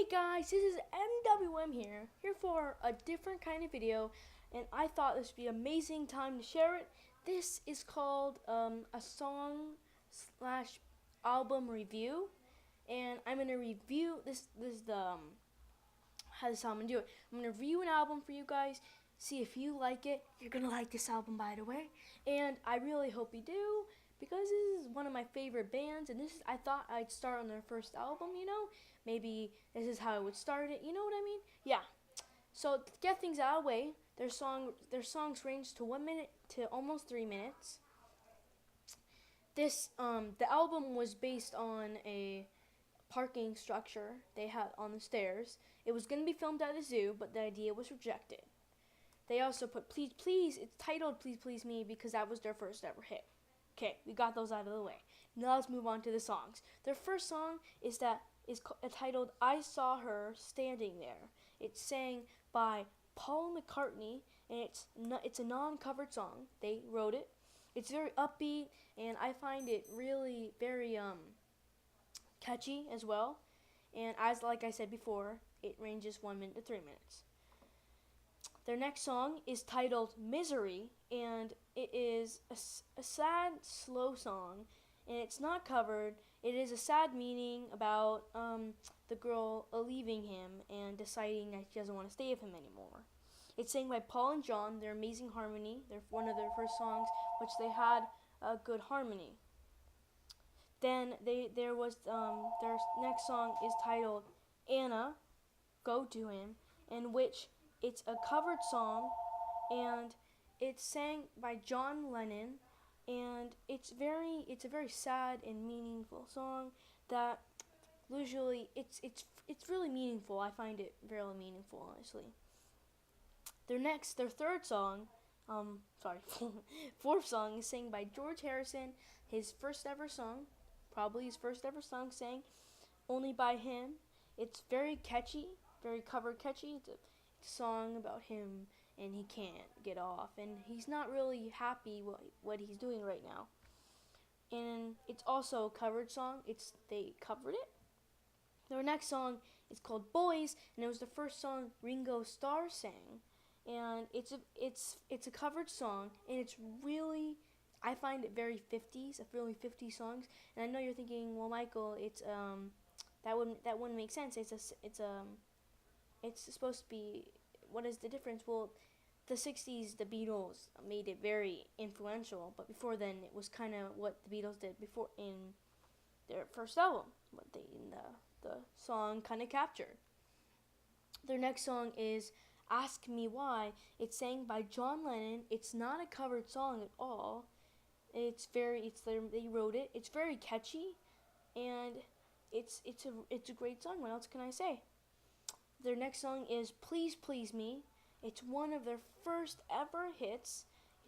Guys, this is MWM here for a different kind of video, and I thought this would be an amazing time to share it. This is called a song slash album review, and I'm gonna review this. This is the how this how I'm gonna do it. I'm gonna review an album for you guys. See if you like it. You're gonna like this album, by the way, and I really hope you do because this is one of my favorite bands, and I thought I'd start on their first album. Maybe this is how I would start it. You know what I mean? Yeah. So to get things out of the way, their songs range to 1 minute to almost 3 minutes. The album was based on a parking structure they had on the stairs. It was going to be filmed at a zoo, but the idea was rejected. They also put Please Please, it's titled Please Please Me because that was their first ever hit. Okay, we got those out of the way. Now let's move on to the songs. Their first song is titled I Saw Her Standing There. It's sang by Paul McCartney, and it's a non-covered song. They wrote it. It's very upbeat, and I find it really very catchy as well. And like I said before, it ranges 1 minute to 3 minutes. Their next song is titled Misery, and it is a sad, slow song, and it's not covered. It is a sad meaning about the girl leaving him and deciding that she doesn't want to stay with him anymore. It's sang by Paul and John. Their amazing harmony. They're one of their first songs, which they had a good harmony. Then their next song is titled Anna, Go to Him, in which it's a covered song, and it's sang by John Lennon, and it's a very sad and meaningful song that usually it's really meaningful. I find it very meaningful, honestly. Their third song, fourth song is sang by George Harrison, his first ever song, probably his first ever song sang only by him. It's very catchy, very catchy. It's a song about him and he can't get off and he's not really happy what he's doing right now. And it's also a covered song. They covered it. Their next song is called Boys, and it was the first song Ringo Starr sang. And it's a covered song, and it's really, I find it very 50s, really 50 songs. And I know you're thinking, well, Michael, that wouldn't make sense. It's supposed to be, what is the difference? Well, the 60s, the Beatles made it very influential, but before then it was kind of what the Beatles did before in their first album, what the song kind of captured. Their next song is Ask Me Why. It's sang by John Lennon. It's not a covered song at all. They wrote it. It's very catchy, and it's a great song. What else can I say? Their next song is Please Please Me. It's one of their first ever hits.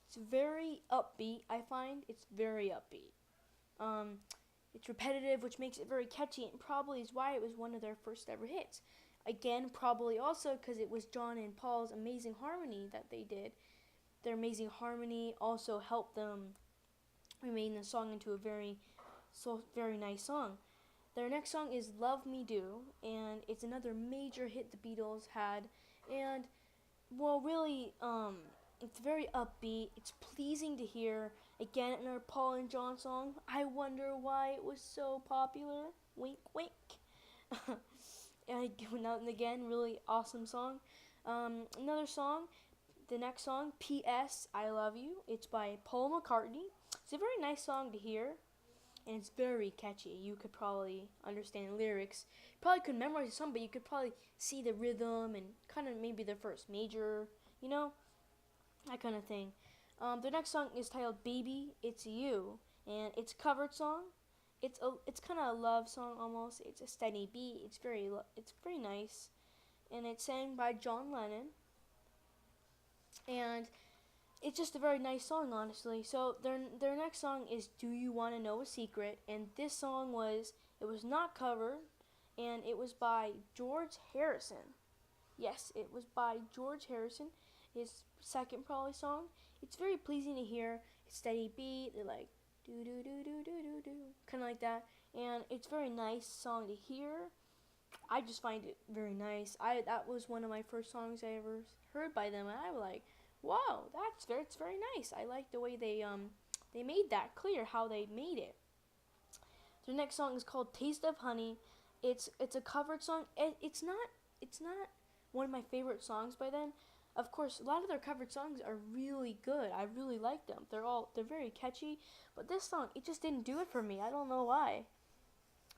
It's very upbeat. I find it's very upbeat. It's repetitive, which makes it very catchy, and probably is why it was one of their first ever hits. Again, probably also because it was John and Paul's amazing harmony that they did. Their amazing harmony also helped them remain the song into a very nice song. Their next song is Love Me Do, and it's another major hit the Beatles had. And, well, really, it's very upbeat. It's pleasing to hear. Again, another Paul and John song. I wonder why it was so popular. Wink, wink. And again, really awesome song. Another song, the next song, P.S. I Love You. It's by Paul McCartney. It's a very nice song to hear, and it's very catchy. You could probably understand the lyrics. You probably couldn't memorize the song, but you could probably see the rhythm and kind of maybe their first major, that kind of thing. The next song is titled Baby, It's You, and it's a covered song. It's kind of a love song almost. It's a steady beat. It's very nice, and it's sang by John Lennon. And it's just a very nice song, honestly. So their next song is Do You Want to Know a Secret? And this song was not covered, and it was by George Harrison. Yes, it was by George Harrison, his second probably song. It's very pleasing to hear. It's steady beat. They're like do do do do do do do, kind of like that, and it's a very nice song to hear. I just find it very nice. That was one of my first songs I ever heard by them, and I was like, wow, it's very nice. I like the way they made that clear how they made it. The next song is called "Taste of Honey." It's a covered song. It's not one of my favorite songs by them. Of course, a lot of their covered songs are really good. I really like them. They're very catchy, but this song it just didn't do it for me. I don't know why.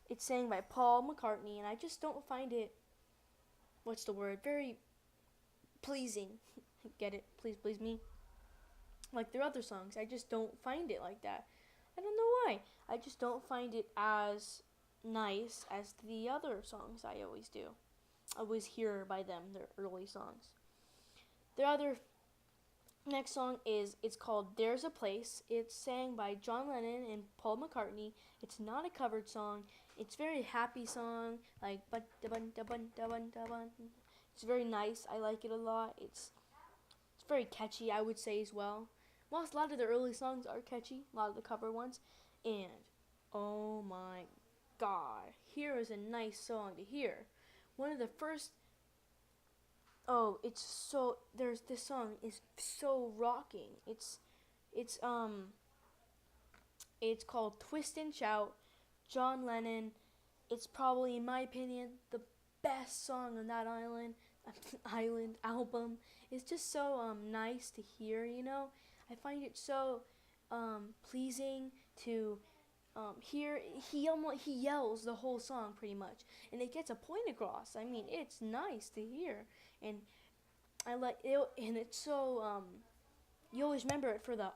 It's sang by Paul McCartney, and I just don't find it. What's the word? Very pleasing. Get it? Please, please me. Like their other songs, I just don't find it like that. I don't know why. I just don't find it as nice as the other songs I always do. I always hear by them, their early songs. Their other next song it's called "There's a Place." It's sang by John Lennon and Paul McCartney. It's not a covered song. It's a very happy song, like bun da bun da bun da bun da bun. It's very nice. I like it a lot. It's very catchy, I would say as well. Whilst a lot of the early songs are catchy, a lot of the cover ones, and oh my god, here is a nice song to hear. One of the first there's this song is so rocking. It's called Twist and Shout, John Lennon. It's probably, in my opinion, the best song on that island album. It's just so nice to hear, you know. I find it so pleasing to hear. He yells the whole song pretty much, and it gets a point across. I mean, it's nice to hear, and I like it, and it's so you always remember it for the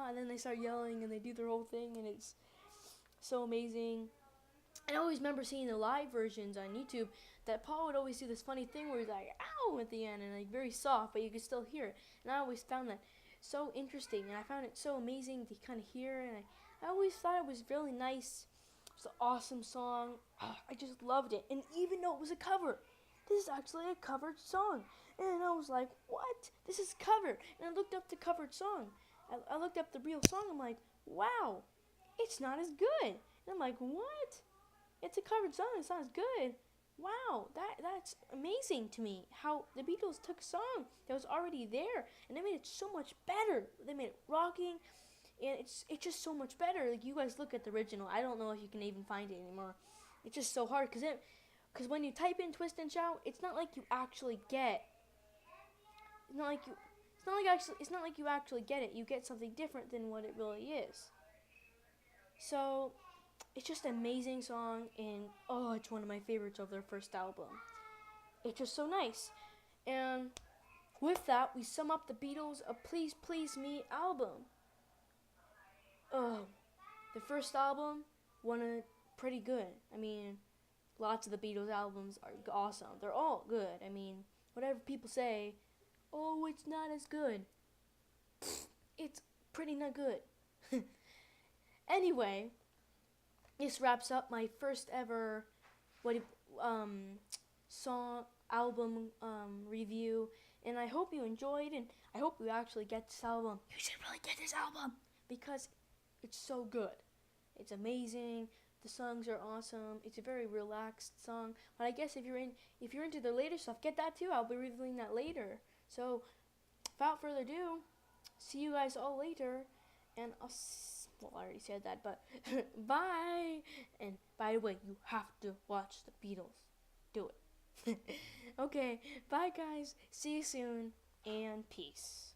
and then they start yelling and they do their whole thing, and it's so amazing. I always remember seeing the live versions on YouTube that Paul would always do this funny thing where he's like ow at the end, and like very soft, but you could still hear it. And I always found that so interesting, and I found it so amazing to kind of hear, and I always thought it was really nice. It's an awesome song. I just loved it. And even though it was a cover, this is actually a covered song. And I was like, what? This is covered. And I looked up the covered song. I looked up the real song. I'm like, wow, it's not as good. And I'm like, what? It's a covered song. It's not as good. Wow, that's amazing to me. How the Beatles took a song that was already there and they made it so much better. They made it rocking. And it's just so much better. Like, you guys look at the original. I don't know if you can even find it anymore. It's just so hard because when you type in "Twist and Shout," it's not like you actually get. It's not like you actually get it. You get something different than what it really is. So it's just an amazing song, and it's one of my favorites of their first album. It's just so nice. And with that, we sum up the Beatles' "A Please Please Me" album. The first album, pretty good. I mean, lots of the Beatles albums are awesome. They're all good. I mean, whatever people say, oh, it's not as good. It's pretty not good. Anyway, this wraps up my first ever song album review, and I hope you enjoyed, and I hope you actually get this album. You should really get this album because it's so good. It's amazing. The songs are awesome. It's a very relaxed song. But I guess if you're into the later stuff, get that too. I'll be reviewing that later. So, without further ado, see you guys all later. And I already said that, but bye. And by the way, you have to watch the Beatles. Do it. Okay, bye guys. See you soon, and peace.